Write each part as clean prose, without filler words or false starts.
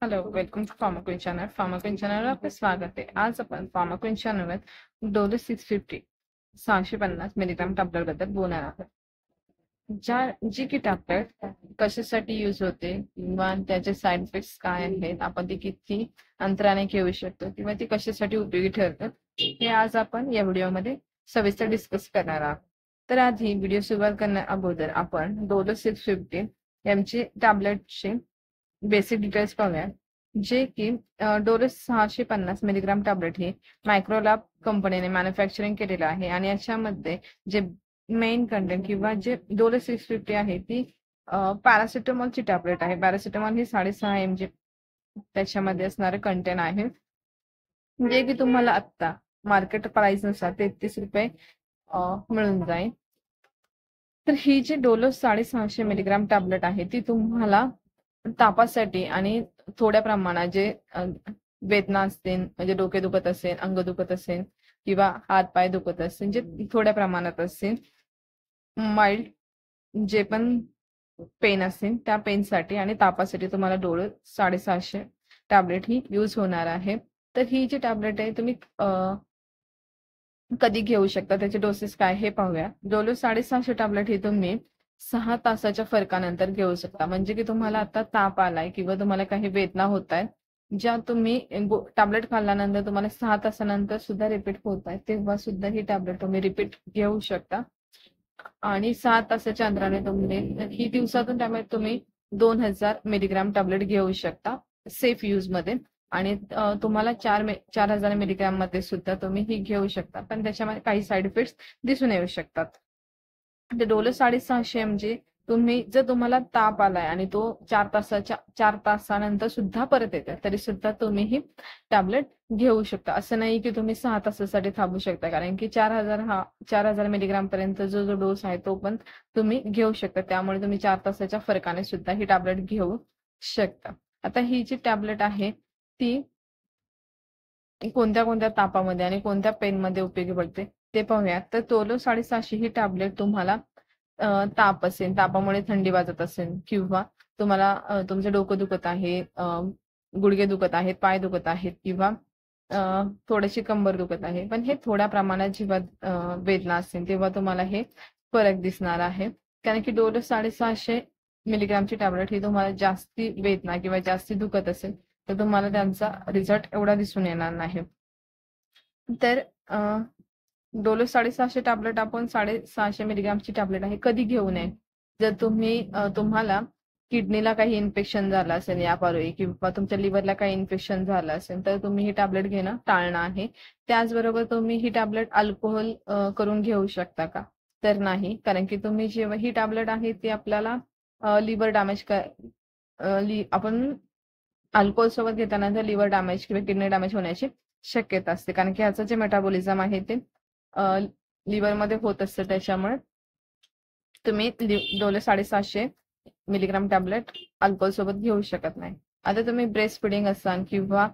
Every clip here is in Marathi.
Hello, welcome to Pharmaquin channel. Pharmaquin चॅनलवर आपलं स्वागत आहे. आज आपण फार्माक्विन चॅनलवर डोलो 650 650 मिलीग्राम टॅबलेट बद्दल बोलणार आहोत. जी की टॅबलेट कशासाठी यूज होते किंवा त्याचे साईड इफेक्ट्स काय आहेत, आपण ती किती अंतराने घेऊ शकतो किंवा ती कशासाठी उपयोगी ठरतात, हे आज आपण या व्हिडिओमध्ये सविस्तर डिस्कस करणार आहोत. तर आधी व्हिडिओ सुरुवात करण्या अगोदर आपण डोलो 650 यांची टॅबलेटचे बेसिक डिटेल्स पाहूया. जे की डोलो 650 मिलीग्राम टॅबलेट ही मायक्रोलॅब कंपनीने मॅन्युफॅक्चरिंग केलेलं आहे आणि याच्यामध्ये जे मेन कंटेंट किंवा जे डोलो 650 आहे ती पॅरासिटामॉलची टॅबलेट आहे. पॅरासिटामॉल ही 6.5 mg त्याच्यामध्ये असणारे कंटेंट आहे, जे की तुम्हाला आत्ता मार्केट प्राइस नुसार 33 रुपये मिळून जाईल. तर ही जी डोलो 650 मिलीग्राम टॅबलेट आहे ती तुम्हाला तापासाठी आणि थोड्या प्रमाणात जे वेदना असतील, म्हणजे डोके दुखत असेल, अंग दुखत असेल किंवा हात पाय दुखत असेल, जे थोड्या प्रमाणात असेल, माइल्ड जे पण पेन असेल त्या पेनसाठी आणि तापासाठी तुम्हाला डोलो 650 टॅबलेट ही यूज होणार आहे. तर ही जी टॅबलेट आहे तुम्ही कधी घेऊ शकता, त्याचे डोसेस काय हे पाहूया. डोलो 650 टॅबलेट ही तुम्ही 6 तासाच्या फरकानंतर घेऊ शकता. म्हणजे की तुम्हाला आता ताप आलाय किंवा तुम्हाला काही वेदना होत आहेत, ज्या तुम्ही टॅबलेट खाल्ल्यानंतर तुम्हाला 6 तासानंतर सुद्धा रिपीट होत आहे, तेव्हा सुद्धा ही टॅबलेट तुम्ही रिपीट घेऊ शकता. आणि 6 तासाच्या अंतराने तुम्ही ही दिवसातून टॅबलेट तुम्ही 2000 मिलीग्राम टॅबलेट घेऊ शकता सेफ यूज मध्ये. आणि तुम्हाला 4000 मिलीग्राम मध्ये सुद्धा तुम्ही ही घेऊ शकता, पण त्याच्यामध्ये काही साईड इफेक्ट्स दिसून येऊ शकतात. ते डोलो 650 mg तुम्ही जर तुम्हाला ताप आलाय आणि तो 4 तासानंतर सुद्धा परत येते, तरी सुद्धा तुम्ही ही टॅबलेट घेऊ शकता. असं नाही की तुम्ही 6 तासासाठी थांबू शकता, कारण की 4000 मिलीग्राम पर्यंत जो डोस आहे तो पण तुम्ही घेऊ शकता. त्यामुळे तुम्ही 4 तासाच्या फरकाने सुद्धा ही टॅबलेट घेऊ शकता. आता ही जी टॅबलेट आहे ती कोणत्या कोणत्या तापामध्ये आणि कोणत्या पेनमध्ये उपयोगी पडते ते पाहूया. तर डोलो 650 ही टॅबलेट तुम्हाला ताप असेल, तापामुळे थंडी वाजत असेल किंवा तुम्हाला तुमचं डोकं दुखत आहे, गुडघे दुखत आहेत, पाय दुखत आहेत किंवा थोडीशी कंबर दुखत आहे, पण हे थोड्या प्रमाणात जेव्हा वेदना असेल तेव्हा तुम्हाला हे फरक दिसणार आहे. कारण की डोलो 650 मिलीग्रामची टॅबलेट ही तुम्हाला जास्ती वेदना किंवा जास्ती दुखत असेल तर तुम्हाला त्यांचा रिझल्ट एवढा दिसून येणार नाही. तर डोलो 650 टॅबलेट आपण 650 मिलीग्रामची टॅबलेट आहे कधी घेऊ नये. जर तुम्हाला किडनीला काही इन्फेक्शन झालं असेल यापूर्वी किंवा तुमच्या लिव्हरला काही इन्फेक्शन झालं असेल तर तुम्ही ही टॅबलेट घेणं टाळणं आहे. त्याचबरोबर तुम्ही ही टॅबलेट अल्कोहोल करून घेऊ शकता का? तर नाही, कारण की तुम्ही जेव्हा ही टॅबलेट आहे ती आपल्याला लिव्हर डॅमेज आपण अल्कोहोल सोबत घेताना लिव्हर डॅमेज किंवा किडनी डॅमेज होण्याची शक्यता असते, कारण की ह्याचं जे मेटाबॉलिझम आहे ते लिव्हरमध्ये होत असतं. त्याच्यामुळे तुम्ही डोलो 750 मिलीग्राम टॅबलेट अल्कोहोल सोबत घेऊ शकत नाही. आता तुम्ही ब्रेस्ट फिडिंग असाल किंवा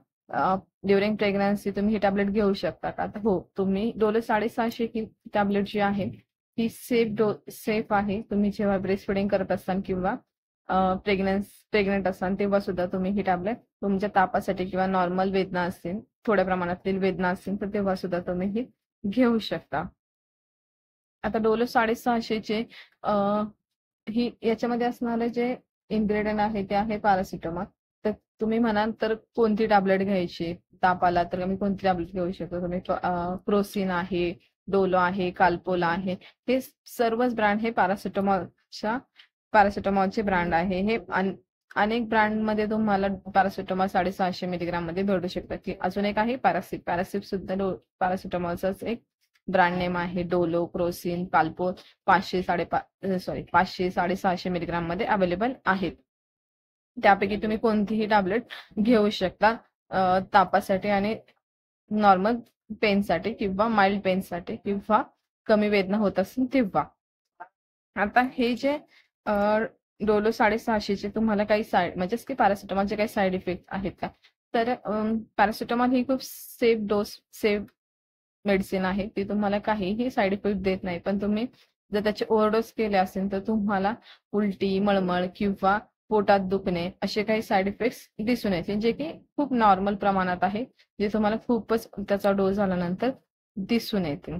ड्युरिंग प्रेग्नन्सी तुम्ही ही टॅबलेट घेऊ शकता का? हो, तुम्ही डोलो 650 ही टॅबलेट जी आहे ती सेफ आहे. तुम्ही जेव्हा ब्रेस्ट फिडिंग करत असाल किंवा प्रेग्नेंट असाल तेव्हा सुद्धा तुम्ही ही टॅबलेट तुमच्या तापासाठी किंवा नॉर्मल वेदना असतील, थोड्या प्रमाणातील वेदना असतील तर तेव्हा सुद्धा तुम्ही ही घेऊ शकता. आता डोलो 650 ही याच्यामध्ये असणारे जे इन्ग्रेडियंट आहे ते आहे पॅरासिटामॉल. तर तुम्ही म्हणाल तर कोणती टॅबलेट घ्यायची, ताप आला तर मी कोणती टॅबलेट घेऊ शकतो? तुम्ही क्रोसिन आहे, डोलो आहे, काल्पोला आहे, हे सर्वच ब्रँड हे पॅरासिटामॉलचे ब्रँड आहे. हे अनेक ब्रँडमध्ये तुम्हाला पॅरासिटामॉल 650 मिलीग्राम मध्ये भेटू शकतात. की अजून एक आहे पॅरासिप सुद्धा पॅरासिटामॉलचाच एक ब्रँड नेम आहे. डोलो, क्रोसिन, काल्पो 500 650 मिलीग्राम मध्ये अवेलेबल आहेत. त्यापैकी तुम्ही कोणतीही टॅबलेट घेऊ शकता तापासाठी आणि नॉर्मल पेनसाठी किंवा माइल्ड पेनसाठी किंवा कमी वेदना होत असेल तेव्हा. आता हे जे डोलो 650 तुम्हाला काही म्हणजे की पॅरासिटामॉलचे काही साईड इफेक्ट आहेत का? तर पॅरासिटामॉल ही खूप सेफ मेडिसिन आहे. ती तुम्हाला काहीही साईड इफेक्ट देत नाही, पण तुम्ही जर त्याचे ओव्हरडोस केले असेल तर तुम्हाला उलटी, मळमळ किंवा पोटात दुखणे असे काही साईड इफेक्ट्स दिसून येतील, जे की खूप नॉर्मल प्रमाणात आहे, जे तुम्हाला खूपच त्याचा डोस झाल्यानंतर दिसून येतील.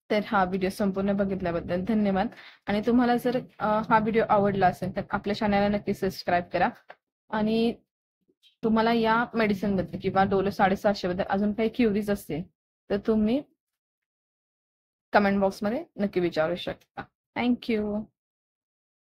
तर हा व्हिडिओ संपूर्ण बघितल्याबद्दल धन्यवाद. आणि तुम्हाला जर हा व्हिडिओ आवडला असेल तर आपल्या चॅनलला नक्की सबस्क्राईब करा. आणि तुम्हाला या मेडिसिन बद्दल किंवा डोलो 750 बद्दल अजून काही क्युरीज असतील तर तुम्ही कमेंट बॉक्समध्ये नक्की विचारू शकता. थँक्यू.